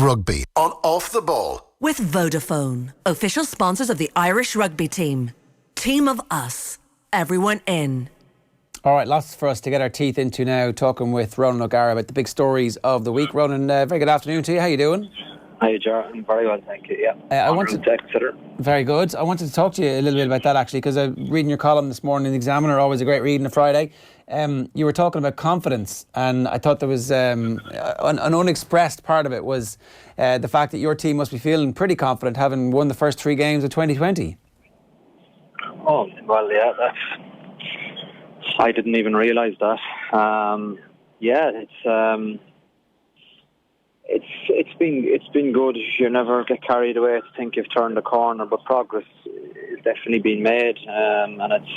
Rugby on Off the Ball. With Vodafone, official sponsors of the Irish rugby team. Team of us. Everyone in. All right, lots for us to get our teeth into now, talking with Ronan O'Gara about the big stories of the week. Ronan, very good afternoon to you. How are you doing? Hi, Ger. I'm very well, thank you. Yeah, Very good. I wanted to talk to you a little bit about that, actually, because I'm reading your column this morning in the Examiner, always a great read on a Friday. You were talking about confidence, and I thought there was an unexpressed part of it was the fact that your team must be feeling pretty confident, having won the first 3 games of 2020. Oh, well, yeah, I didn't even realise that. It's been good. You never get carried away to think you've turned the corner, but progress is definitely being made, and it's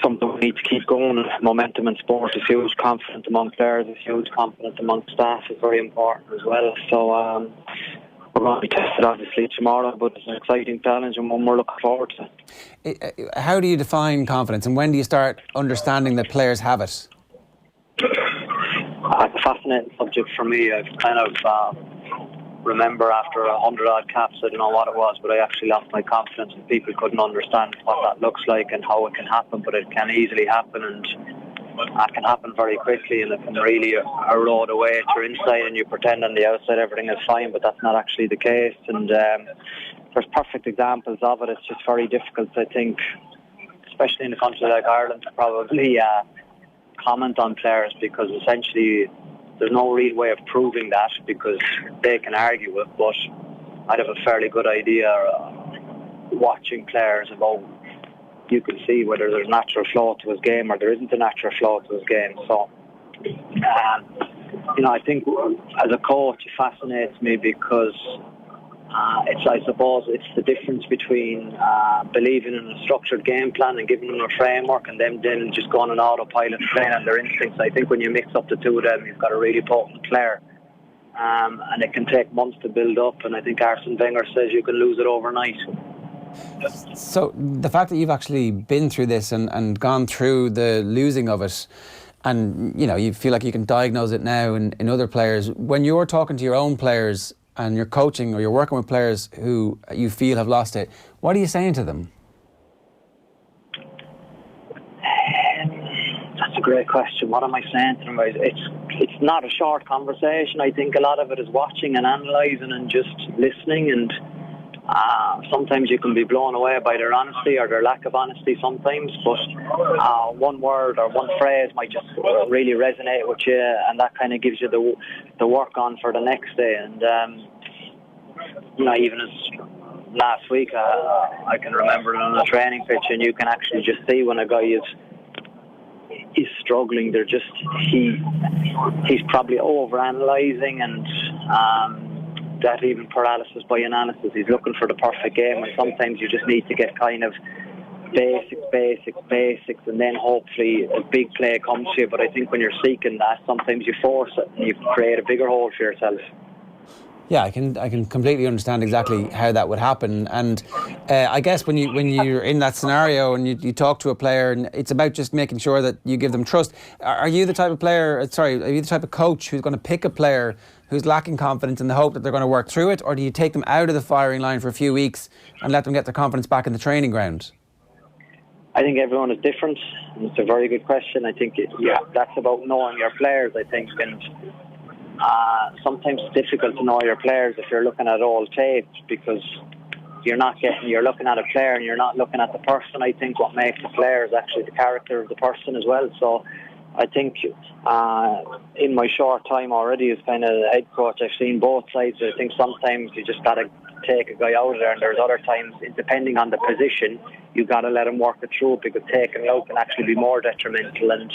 something we need to keep going. Momentum in sport is huge. Confidence among players is huge. Confidence among staff is very important as well. So we're going to be tested obviously tomorrow, but it's an exciting challenge and one we're looking forward to. How do you define confidence, and when do you start understanding that players have it? It's a fascinating subject for me. I've kind of remember after 100-odd caps, I don't know what it was, but I actually lost my confidence, and people couldn't understand what that looks like and how it can happen, but it can easily happen, and it can happen very quickly, and it can really erode away at your inside, and you pretend on the outside everything is fine, but that's not actually the case. And there's perfect examples of it. It's just very difficult, I think, especially in a country like Ireland, to probably comment on players, because essentially there's no real way of proving that, because they can argue it, but I'd have a fairly good idea watching players about, you can see whether there's natural flow to his game or there isn't a natural flow to his game. So I think as a coach it fascinates me, because I suppose it's the difference between believing in a structured game plan and giving them a framework, and then just going on autopilot playing on their instincts. I think when you mix up the two of them, you've got a really potent player, and it can take months to build up, and I think Arsene Wenger says you can lose it overnight. So the fact that you've actually been through this and gone through the losing of it, and you feel like you can diagnose it now in other players, when you're talking to your own players and you're coaching or you're working with players who you feel have lost it, what are you saying to them? That's a great question. What am I saying to them? It's not a short conversation. I think a lot of it is watching and analysing and just listening, and sometimes you can be blown away by their honesty or their lack of honesty sometimes, but one word or one phrase might just really resonate with you, and that kind of gives you the work on for the next day. And even as last week, I can remember it on the training pitch, and you can actually just see when a guy is struggling, he's probably over-analysing, and that even paralysis by analysis. He's looking for the perfect game, and sometimes you just need to get kind of basics, and then hopefully a big play comes to you. But I think when you're seeking that, sometimes you force it and you create a bigger hole for yourself. Yeah, I can completely understand exactly how that would happen, and I guess when you're in that scenario and you talk to a player, and it's about just making sure that you give them trust. Are you the type of coach who's going to pick a player who's lacking confidence in the hope that they're going to work through it, or do you take them out of the firing line for a few weeks and let them get their confidence back in the training ground? I think everyone is different, and it's a very good question. I think that's about knowing your players, I think, and sometimes it's difficult to know your players if you're looking at old tape, because you're looking at a player and you're not looking at the person. I think what makes a player is actually the character of the person as well. So I think in my short time already as kind of head coach, I've seen both sides. I think sometimes you just got to take a guy out of there, and there's other times, depending on the position, you got to let him work it through, because taking him out can actually be more detrimental. And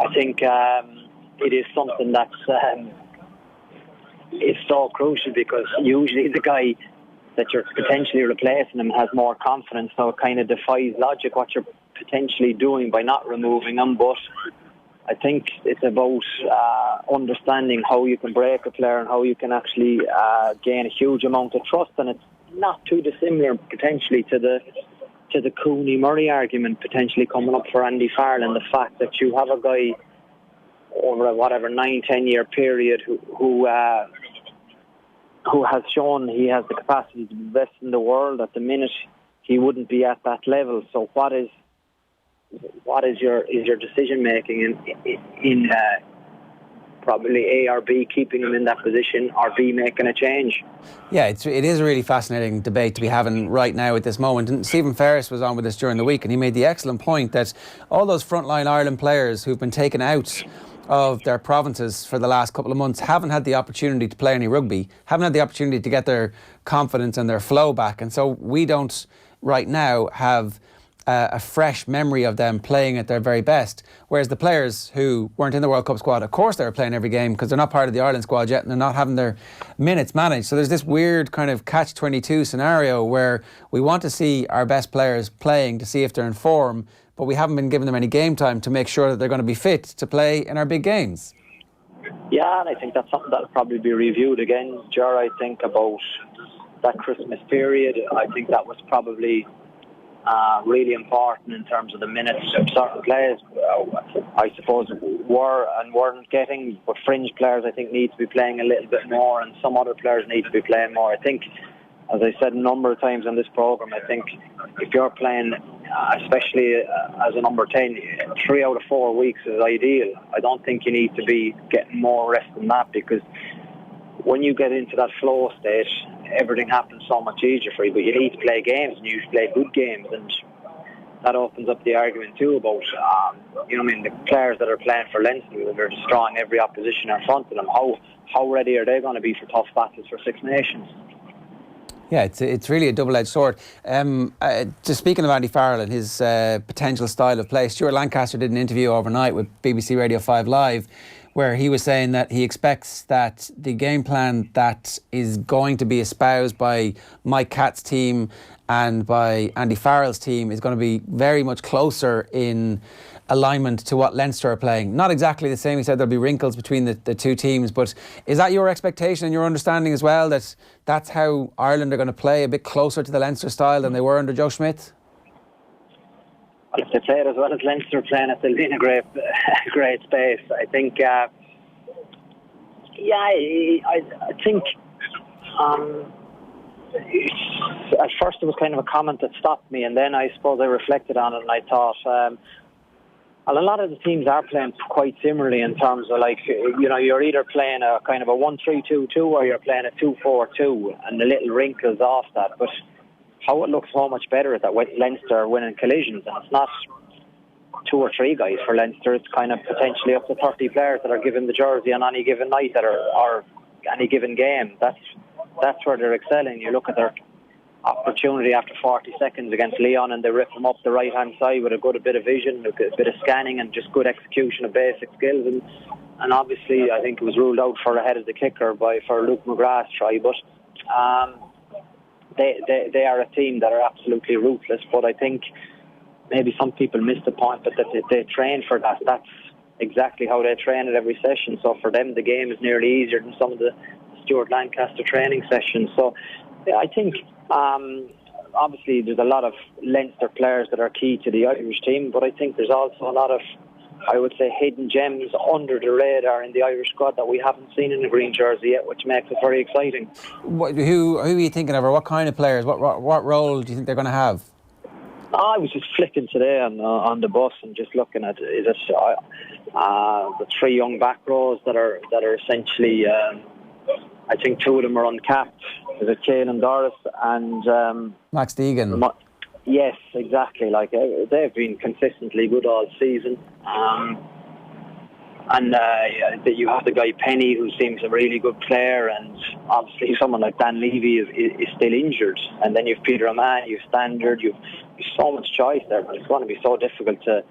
I think it is something that's it's so crucial, because usually the guy that you're potentially replacing him has more confidence, so it kind of defies logic what you're potentially doing by not removing him. But I think it's about understanding how you can break a player and how you can actually gain a huge amount of trust, and it's not too dissimilar potentially to the Cooney-Murray argument potentially coming up for Andy Farrell, and the fact that you have a guy over a whatever 9-10 year period who has shown he has the capacity to be best in the world. At the minute, he wouldn't be at that level. So what is your decision making in probably A or B, keeping him in that position, or B, making a change? Yeah, it is a really fascinating debate to be having right now at this moment. And Stephen Ferris was on with us during the week, and he made the excellent point that all those frontline Ireland players who've been taken out of their provinces for the last couple of months haven't had the opportunity to play any rugby, haven't had the opportunity to get their confidence and their flow back. And so we don't right now have a fresh memory of them playing at their very best. Whereas the players who weren't in the World Cup squad, of course they were playing every game because they're not part of the Ireland squad yet and they're not having their minutes managed. So there's this weird kind of catch-22 scenario where we want to see our best players playing to see if they're in form, but we haven't been giving them any game time to make sure that they're going to be fit to play in our big games. Yeah, and I think that's something that'll probably be reviewed again, Ger. I think about that Christmas period. I think that was probably really important in terms of the minutes of certain players. I suppose weren't getting, but fringe players I think need to be playing a little bit more, and some other players need to be playing more. I think, as I said a number of times on this programme, I think if you're playing, especially as a number 10, 3 out of 4 weeks is ideal. I don't think you need to be getting more rest than that, because when you get into that flow state, everything happens so much easier for you. But you need to play games, and you should play good games, and that opens up the argument too about the players that are playing for Leinster, they're destroying every opposition in front of them. How ready are they going to be for tough battles for Six Nations? Yeah, it's really a double-edged sword. Just speaking of Andy Farrell and his potential style of play, Stuart Lancaster did an interview overnight with BBC Radio 5 Live, where he was saying that he expects that the game plan that is going to be espoused by Mike Catt's team and by Andy Farrell's team is going to be very much closer in alignment to what Leinster are playing. Not exactly the same. He said there'll be wrinkles between the two teams, but is that your expectation and your understanding as well, that that's how Ireland are going to play, a bit closer to the Leinster style than they were under Joe Schmidt? If they play it as well as Leinster playing it, they'll be in a great space. I think, I think at first it was kind of a comment that stopped me, and then I suppose I reflected on it and I thought, a lot of the teams are playing quite similarly in terms of, like, you're either playing a kind of a 1-3-2-2 or you're playing a 2-4-2, and the little wrinkles off that. But how it looks so much better is that Leinster are winning collisions, and it's not 2 or 3 guys for Leinster. It's kind of potentially up to 30 players that are given the jersey on any given night or any given game. That's where they're excelling. You look at their opportunity after 40 seconds against Leon, and they rip them up the right hand side with a bit of vision, a bit of scanning, and just good execution of basic skills. And obviously I think it was ruled out for ahead of the kicker for Luke McGrath's try, but they are a team that are absolutely ruthless. But I think maybe some people miss the point that they train for that. That's exactly how they train at every session. So for them, the game is nearly easier than some of the Stuart Lancaster training sessions. So yeah, I think obviously there's a lot of Leinster players that are key to the Irish team, but I think there's also a lot of, I would say, hidden gems under the radar in the Irish squad that we haven't seen in the green jersey yet, which makes it very exciting. Who are you thinking of, or what kind of players? What role do you think they're going to have? I was just flicking today on the bus and just looking at the 3 young back rows that are essentially, I think 2 of them are uncapped. Is it Caelan Doris and Max Deegan? Yes, exactly. Like they've been consistently good all season. You have the guy Penny, who seems a really good player, and obviously someone like Dan Levy is still injured. And then you've Peter O'Mahony, you've Standard, you've so much choice there, but it's going to be so difficult to.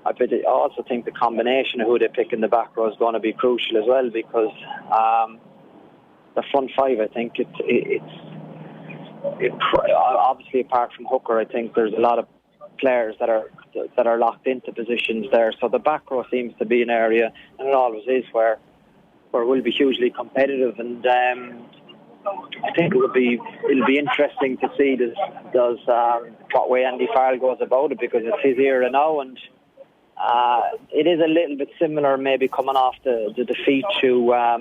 I also think the combination of who they pick in the back row is going to be crucial as well, because the front 5, I think it's obviously, apart from Hooker, I think there's a lot of players that are locked into positions there. So the back row seems to be an area, and it always is, where we'll be hugely competitive. And I think it'll be interesting to see what way Andy Farrell goes about it, because it's his era now, and it is a little bit similar, maybe coming off the defeat to, or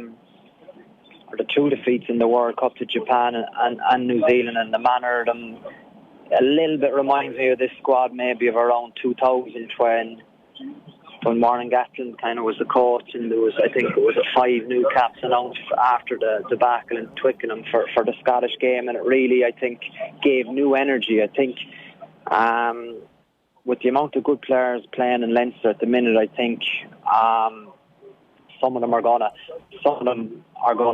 the 2 defeats in the World Cup to Japan and New Zealand, and the manner of them a little bit reminds me of this squad maybe of around 2000 when Warren Gatland kind of was the coach, and there was, I think it was 5 new caps announced after the debacle in Twickenham for the Scottish game, and it really, I think, gave new energy. I think with the amount of good players playing in Leinster at the minute, I think some of them are gonna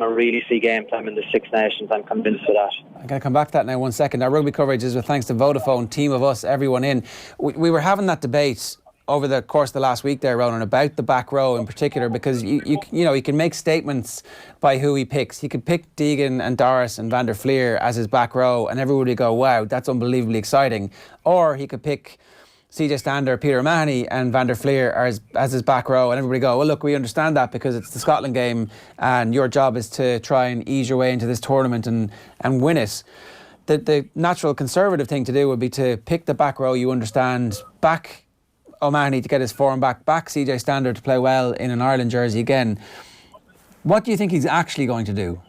really see game time in the Six Nations. I'm convinced of that. I'm going to come back to that now 1 second. Our rugby coverage is with thanks to Vodafone, Team of Us, everyone in. We were having that debate over the course of the last week there, Ronan, about the back row in particular, because you know, he can make statements by who he picks. He could pick Deegan and Doris and Van der Fleer as his back row, and everybody would go, wow, that's unbelievably exciting. Or he could pick CJ Stander, Peter O'Mahony and Van der Fleer as his back row, and everybody go, well, look, we understand that because it's the Scotland game and your job is to try and ease your way into this tournament and win it. The natural conservative thing to do would be to pick the back row you understand, back O'Mahony to get his form back CJ Stander to play well in an Ireland jersey again. What do you think he's actually going to do?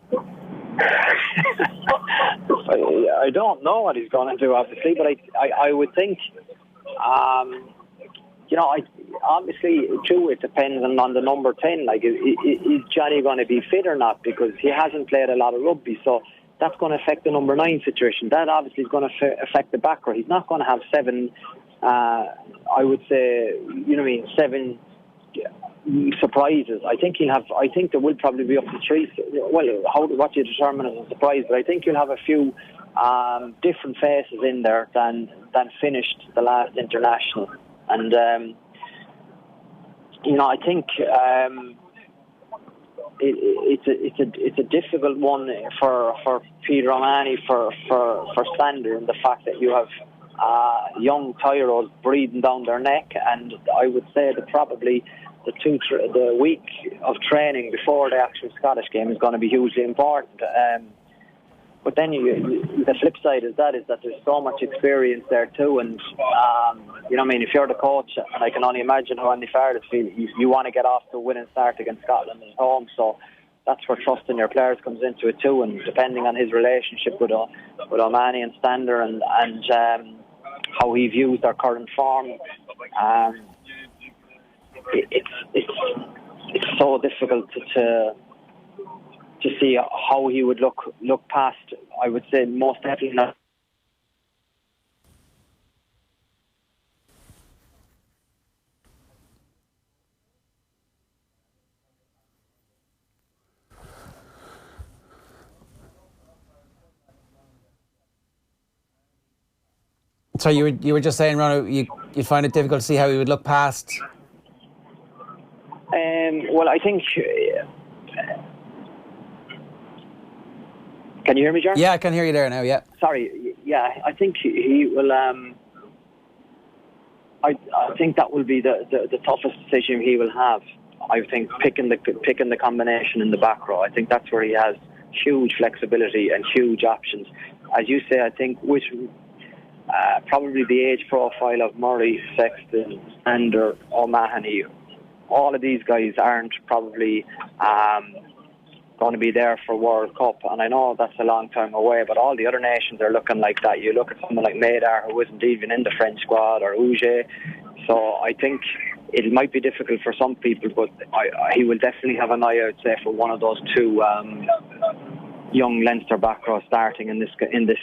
I don't know what he's going to do, obviously, but I would think, obviously, too, it depends on the number 10. Like, is Johnny going to be fit or not? Because he hasn't played a lot of rugby, so that's going to affect the number 9 situation. That obviously is going to affect the back row. He's not going to have 7. I would say, 7 surprises. I think there will probably be up to 3. Well, what you determine as a surprise, but I think you'll have a few different faces in there than finished the last international. And I think it's a difficult one for Peter O'Mahony for Stander, and the fact that you have young tyros breathing down their neck, and I would say that probably the week of training before the actual Scottish game is going to be hugely important. But then the flip side is that there's so much experience there too, and if you're the coach, and I can only imagine how Andy Farrell feels, you want to get off to a winning start against Scotland at home, so that's where trust in your players comes into it too, and depending on his relationship with O'Mahony and Stander and how he views their current form, it's so difficult to see how he would look past. I would say most definitely not. So you were just saying, Ron, you find it difficult to see how he would look past? Well, I think... Can you hear me, Ger? Yeah, I can hear you there now, yeah. Sorry, yeah, I think he will... I think that will be the toughest decision he will have. I think picking the combination in the back row. I think that's where he has huge flexibility and huge options. As you say, I think with... probably the age profile of Murray, Sexton, Stander, O'Mahony, all of these guys aren't probably going to be there for World Cup, and I know that's a long time away, but all the other nations are looking like that. You look at someone like Madar, who isn't even in the French squad, or Uge, so I think it might be difficult for some people, but he will definitely have an eye out, say, for one of those 2 young Leinster back row starting in this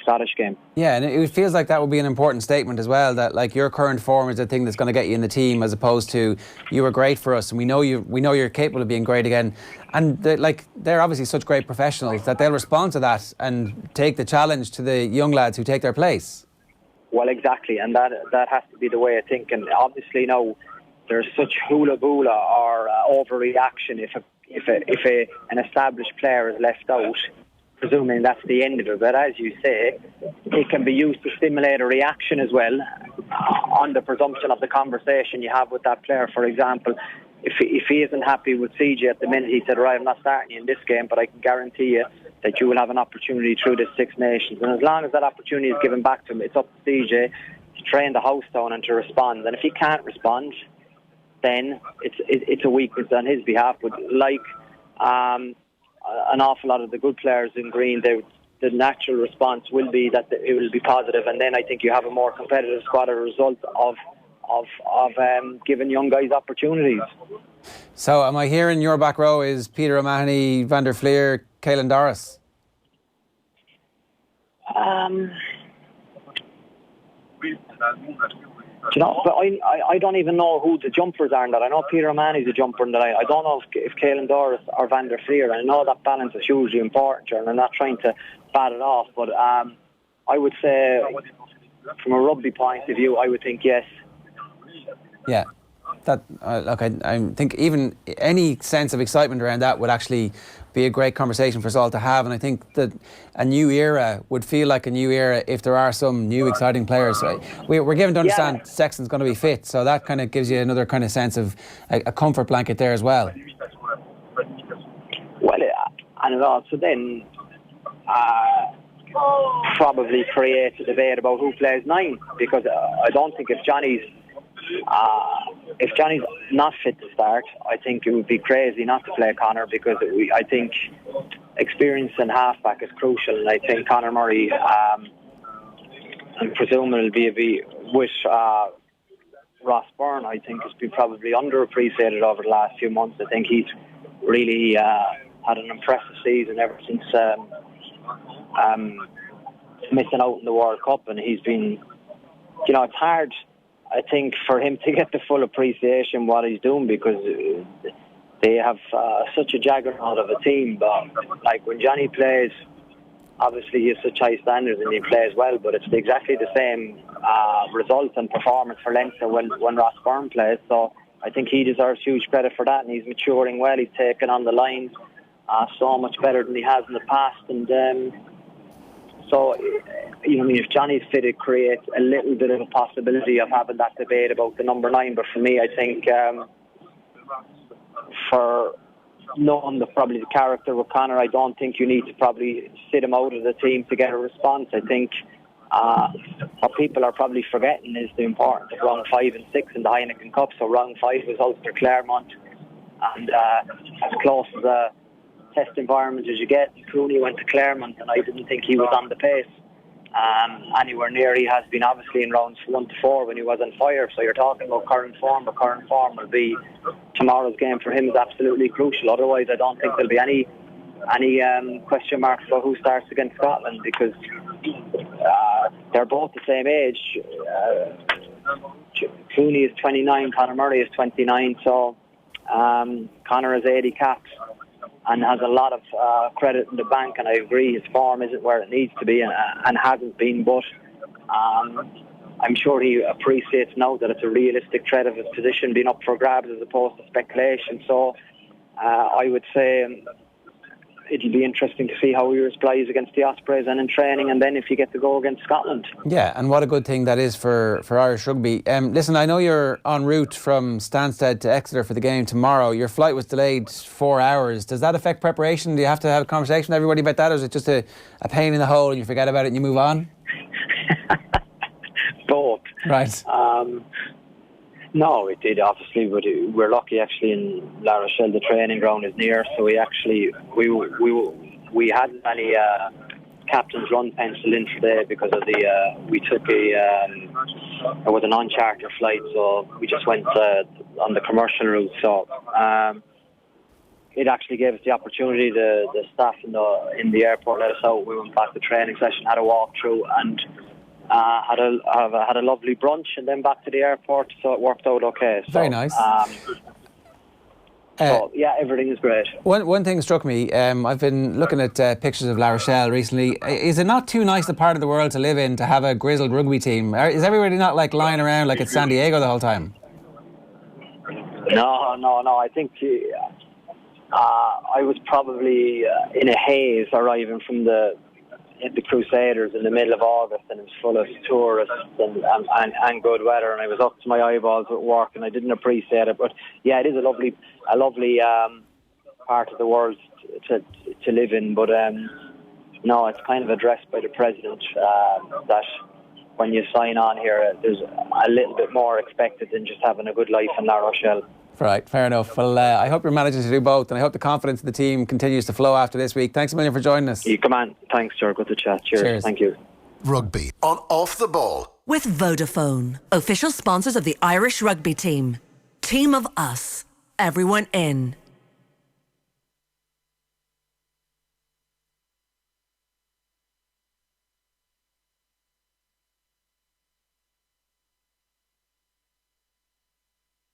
Scottish game. Yeah, and it feels like that would be an important statement as well, that like your current form is the thing that's going to get you in the team, as opposed to you were great for us and we know you're capable of being great again. And they're obviously such great professionals that they'll respond to that and take the challenge to the young lads who take their place. Well, exactly, and that has to be the way I think. And obviously now there's such hula boola or overreaction if an established player is left out, presuming that's the end of it. But as you say, it can be used to stimulate a reaction as well on the presumption of the conversation you have with that player. For example, if he isn't happy with CJ at the minute, he said, right, I'm not starting you in this game, but I can guarantee you that you will have an opportunity through the Six Nations. And as long as that opportunity is given back to him, it's up to CJ to train the house down and to respond. And if he can't respond, then it's a weakness on his behalf. But like an awful lot of the good players in green, the natural response will be that it will be positive, and then I think you have a more competitive squad as a result of giving young guys opportunities. So am I hearing your back row is Peter O'Mahony, Van der Fleer, Caelan Doris? You know, but I don't even know who the jumpers are in that. I know Peter O'Mahony's a jumper in that. I don't know if Caelan Doris or Van der Fleer. I know that balance is hugely important, and I'm not trying to bat it off, but I would say from a rugby point of view, I would think yes. Yeah. That look, I think even any sense of excitement around that would actually be a great conversation for us all to have, and I think that a new era would feel like a new era if there are some new exciting players. We're given to understand Sexton's going to be fit, so that kind of gives you another kind of sense of a comfort blanket there as well. Well, and it also then probably creates a debate about who plays 9, because I don't think if Johnny's not fit to start, I think it would be crazy not to play Conor, because I think experience in halfback is crucial, and I think Conor Murray, and presumably will be with Ross Byrne, I think has been probably underappreciated over the last few months. I think he's really had an impressive season ever since missing out in the World Cup, and he's been, you know, it's hard, I think, for him to get the full appreciation what he's doing, because they have such a juggernaut of a team. But like when Johnny plays, obviously he has such high standards and he plays well, but it's exactly the same result and performance for Leinster when Ross Byrne plays. So I think he deserves huge credit for that, and he's maturing well. He's taken on the line so much better than he has in the past, and so, you know, I mean, if Johnny's fit, it creates a little bit of a possibility of having that debate about the number 9. But for me, I think for knowing probably the character of Conor, I don't think you need to probably sit him out of the team to get a response. I think what people are probably forgetting is the importance of round 5 and 6 in the Heineken Cup. So round 5 was Ulster Claremont, and as close as a test environment as you get. Clooney went to Claremont, and I didn't think he was on the pace anywhere near he has been, obviously, in rounds 1 to 4 when he was on fire. So you're talking about current form, but current form will be tomorrow's game for him is absolutely crucial. Otherwise, I don't think there'll be any question marks about who starts against Scotland, because they're both the same age. Clooney is 29, Conor Murray is 29, so Conor has 80 caps and has a lot of credit in the bank, and I agree his form isn't where it needs to be and hasn't been, but I'm sure he appreciates now that it's a realistic threat of his position being up for grabs as opposed to speculation. So I would say it'll be interesting to see how he replies against the Ospreys and in training, and then if you get to go against Scotland. Yeah, and what a good thing that is for Irish rugby. Listen, I know you're en route from Stansted to Exeter for the game tomorrow. Your flight was delayed 4 hours. Does that affect preparation? Do you have to have a conversation with everybody about that, or is it just a pain in the hole and you forget about it and you move on? Both. Right. No, it did, obviously, but we're lucky actually in La Rochelle. The training ground is near, so we hadn't any captain's run pencil in today because of we took there was a non-charter flight, so we just went on the commercial route. So it actually gave us the opportunity. The staff in the airport let us out. We went back to training session, had a walk through, and had a lovely brunch, and then back to the airport, so it worked out okay. So, very nice. So yeah, everything is great. One thing struck me. I've been looking at pictures of La Rochelle recently. Is it not too nice a part of the world to live in to have a grizzled rugby team? Is everybody not like lying around like it's San Diego the whole time? No. I think I was probably in a haze arriving from the Crusaders in the middle of August, and it was full of tourists and good weather, and I was up to my eyeballs at work, and I didn't appreciate it. But yeah, it is a lovely part of the world to live in. But no, it's kind of addressed by the president that when you sign on here, there's a little bit more expected than just having a good life in La Rochelle. Right, fair enough. Well, I hope you're managing to do both, and I hope the confidence in the team continues to flow after this week. Thanks a million for joining us. Come on. Thanks, Ger. Good to chat. Cheers. Thank you. Rugby on Off the Ball. With Vodafone, official sponsors of the Irish rugby team. Team of us, everyone in.